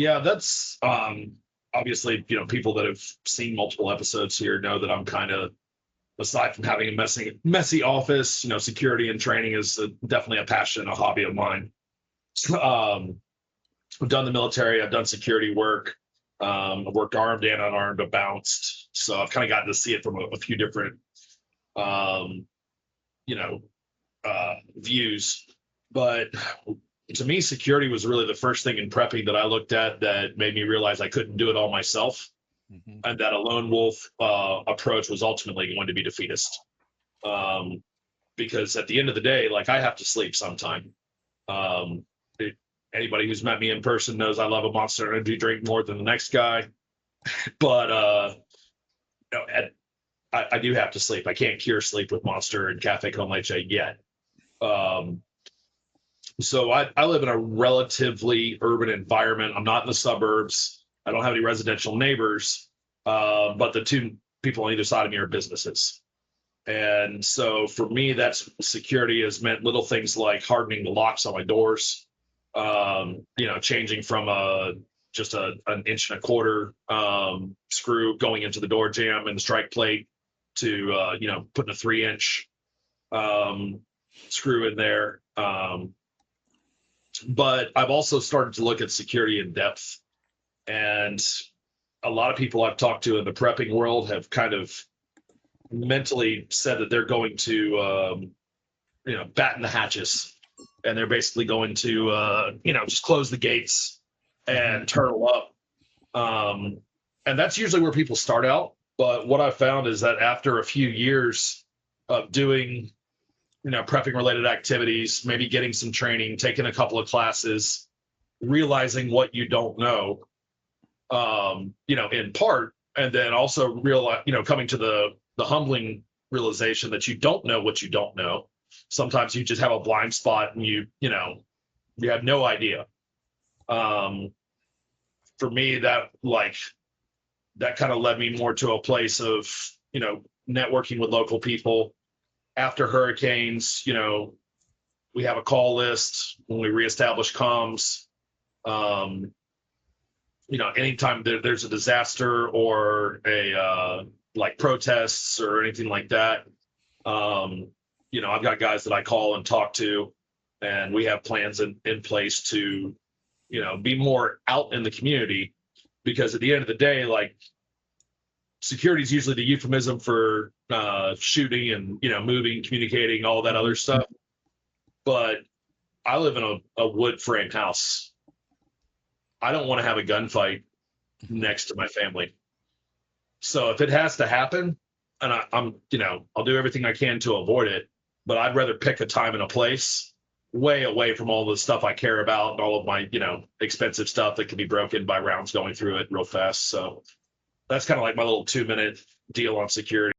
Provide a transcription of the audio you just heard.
Yeah, that's obviously, people that have seen multiple episodes here know that I'm kind of, aside from having a messy office, security and training is definitely a passion, a hobby of mine. Um, I've done the military, I've done security work, I've worked armed and unarmed, I've bounced, so I've kind of gotten to see it from a few different, um, you know, views. But to me, security was really the first thing in prepping that I looked at that made me realize I couldn't do it all myself, Hmm. and that a lone wolf approach was ultimately going to be defeatist. Um, because at the end of the day, like I have to sleep sometime. Um, it, Anybody who's met me in person knows I love a Monster Energy drink more than the next guy. But I do have to sleep. I can't cure sleep with Monster and Cafe Con Leche yet. Um, so I live in a relatively urban environment. I'm not in the suburbs. I don't have any residential neighbors, but the two people on either side of me are businesses. And so for me, that's security has meant little things like hardening the locks on my doors, changing from just an inch and a quarter screw going into the door jamb and the strike plate to putting a 3 inch um, screw in there. But I've also started to look at security in depth, and a lot of people I've talked to in the prepping world have kind of mentally said that they're going to batten the hatches, and they're basically going to just close the gates Hmm. and turtle up. And that's usually where people start out. But what I've found is that after a few years of doing prepping related activities, maybe getting some training, taking a couple of classes, realizing what you don't know, in part, and then also realize, coming to the humbling realization that you don't know what you don't know. Sometimes you just have a blind spot and you have no idea. Um, for me, that kind of led me more to a place of networking with local people after hurricanes. We have a call list when we reestablish comms. Um, Anytime there's a disaster or a like protests or anything like that, um, I've got guys that I call and talk to, and we have plans in place to, be more out in the community, because at the end of the day, like, security is usually the euphemism for shooting and, moving, communicating, all that other stuff. But I live in a wood frame house. I don't want to have a gunfight next to my family. So if it has to happen, and I'll do everything I can to avoid it, but I'd rather pick a time and a place way away from all the stuff I care about and all of my, expensive stuff that can be broken by rounds going through it real fast. So that's kind of like my little 2 minute deal on security.